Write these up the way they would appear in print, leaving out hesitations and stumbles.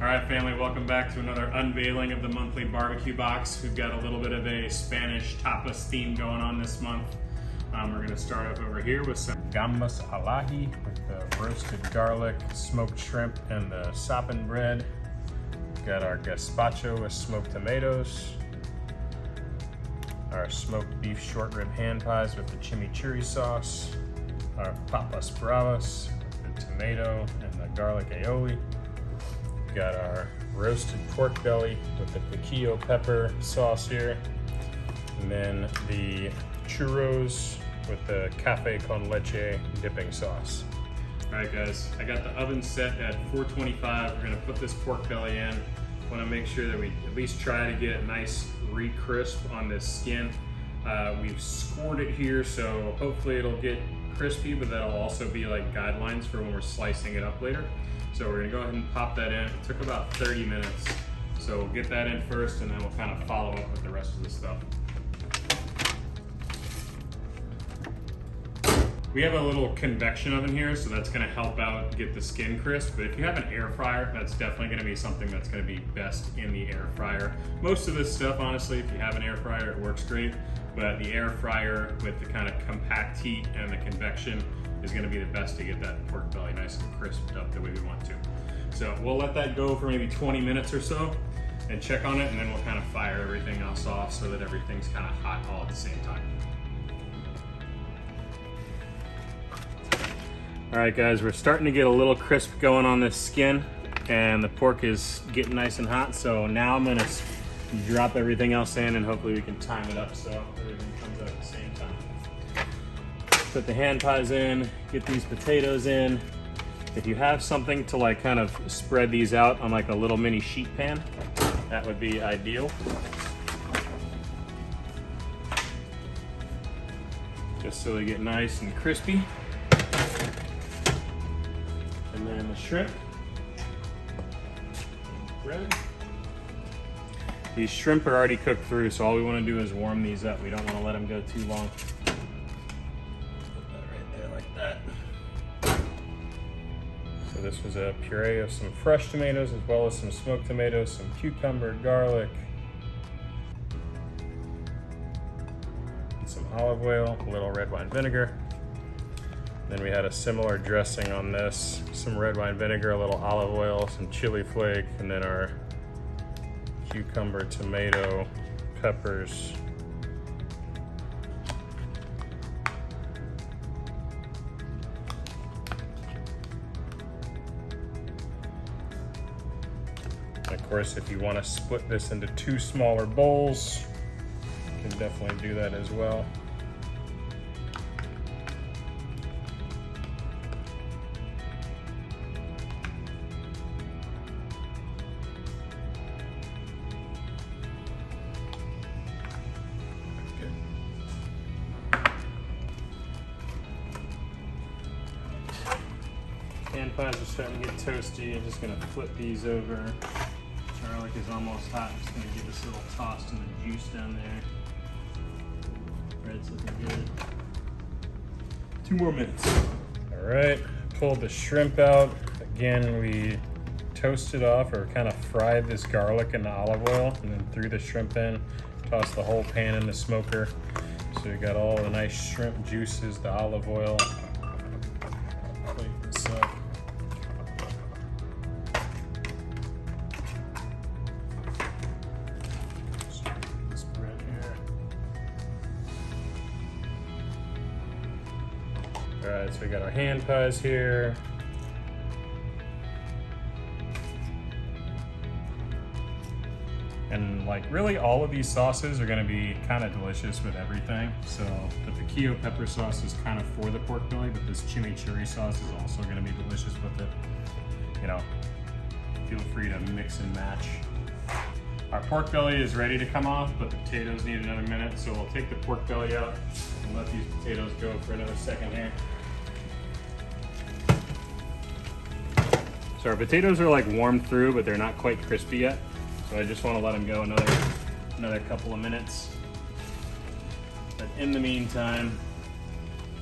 All right, family, welcome back to another unveiling of the monthly barbecue box. We've got a little bit of a Spanish tapas theme going on this month. We're gonna start off over here with some Gambas al Aji with the roasted garlic, smoked shrimp, and the sopping bread. We've got our Gazpacho with smoked tomatoes. Our smoked beef short rib hand pies with the chimichurri sauce. Our Tapas Bravas with the tomato and the garlic aioli. We've got our roasted pork belly with the piquillo pepper sauce here. And then the churros with the cafe con leche dipping sauce. All right, guys, I got the oven set at 425. We're gonna put this pork belly in. Wanna make sure that we at least try to get it nice re-crisp on this skin. We've scored it here, so hopefully it'll get crispy, but that'll also be like guidelines for when we're slicing it up later. So we're gonna go ahead and pop that in. It took about 30 minutes. So we'll get that in first and then we'll kind of follow up with the rest of the stuff. We have a little convection oven here, so that's gonna help out get the skin crisp. But if you have an air fryer, that's definitely gonna be something that's gonna be best in the air fryer. Most of this stuff, honestly, if you have an air fryer, it works great. But the air fryer with the kind of compact heat and the convection is gonna be the best to get that pork belly nice and crisped up the way we want to. So we'll let that go for maybe 20 minutes or so and check on it, and then we'll kind of fire everything else off so that everything's kind of hot all at the same time. All right, guys, we're starting to get a little crisp going on this skin, and the pork is getting nice and hot. So now I'm gonna drop everything else in, and hopefully we can time it up so everything comes out at the same time. Put the hand pies in, get these potatoes in. If you have something to like kind of spread these out on like a little mini sheet pan, that would be ideal. Just so they get nice and crispy. And then the shrimp, bread. These shrimp are already cooked through, so all we want to do is warm these up. We don't want to let them go too long. Put that right there like that. So this was a puree of some fresh tomatoes as well as some smoked tomatoes, some cucumber, garlic, and some olive oil, a little red wine vinegar. Then we had a similar dressing on this, some red wine vinegar, a little olive oil, some chili flake, and then our cucumber, tomato, peppers. And of course, if you want to split this into two smaller bowls, you can definitely do that as well. Pan pies are starting to get toasty. I'm just gonna flip these over. Garlic is almost hot. I'm just gonna give this a little toss in the juice down there. Bread's looking good. 2 more minutes. All right, pulled the shrimp out. Again, we toasted off or kind of fried this garlic in the olive oil and then threw the shrimp in, tossed the whole pan in the smoker. So we got all the nice shrimp juices, the olive oil. Plate this up. This bread here. All right, so we got our hand pies here. And like really all of these sauces are gonna be kind of delicious with everything. So the piquillo pepper sauce is kind of for the pork belly, but this chimichurri sauce is also gonna be delicious with it. You know, feel free to mix and match. Our pork belly is ready to come off, but the potatoes need another minute. So we'll take the pork belly out and let these potatoes go for another second here. So our potatoes are like warmed through, but they're not quite crispy yet. So I just want to let them go another couple of minutes. But in the meantime,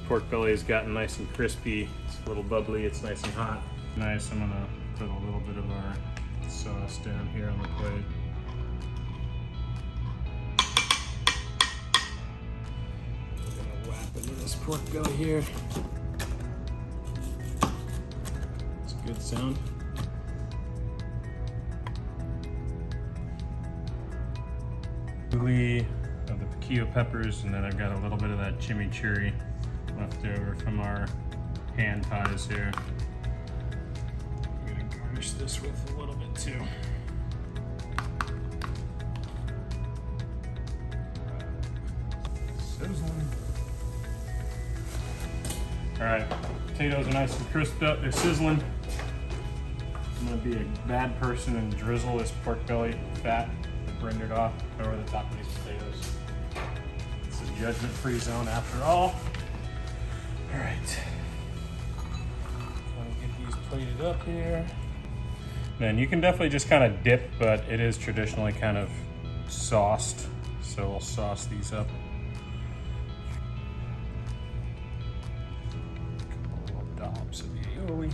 pork belly has gotten nice and crispy. It's a little bubbly, it's nice and hot. Nice, I'm gonna put a little bit of our sauce sauce down here on the plate. We're gonna wrap into this pork belly here. It's a good sound. Of the piquillo peppers, and then I've got a little bit of that chimichurri left over from our hand pies here. I'm gonna garnish this with a little bit too. Sizzling. All right, potatoes are nice and crisped up. They're sizzling. I'm gonna be a bad person and drizzle this pork belly fat rendered off over the top of these potatoes. It's a judgment-free zone after all. All right, let me get these plated up here. Then you can definitely just kind of dip, but it is traditionally kind of sauced, so we'll sauce these up. A couple little dollops of the aioli.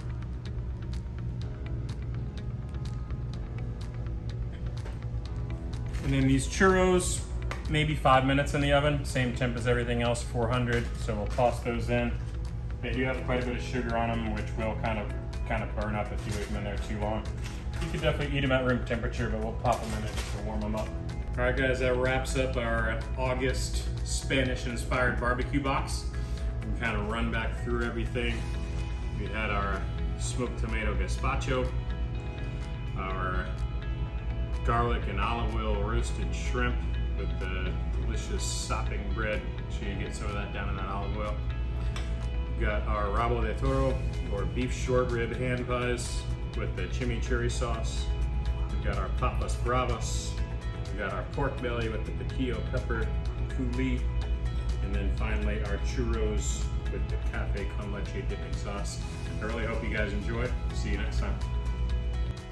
And then these churros, maybe 5 minutes in the oven, same temp as everything else, 400. So we'll toss those in. They do have quite a bit of sugar on them, which will kind of burn up if you leave them in there too long. You could definitely eat them at room temperature, but we'll pop them in there just to warm them up. All right, guys, that wraps up our August Spanish-inspired barbecue box. We can kind of run back through everything. We had our smoked tomato gazpacho, our garlic and olive oil roasted shrimp with the delicious sopping bread. Make sure you get some of that down in that olive oil. We've got our Rabo de Toro, or beef short rib hand pies with the chimichurri sauce. We've got our Tapas Bravas. We've got our pork belly with the piquillo pepper coulis. And then finally our churros with the cafe con leche dipping sauce. I really hope you guys enjoy. See you next time.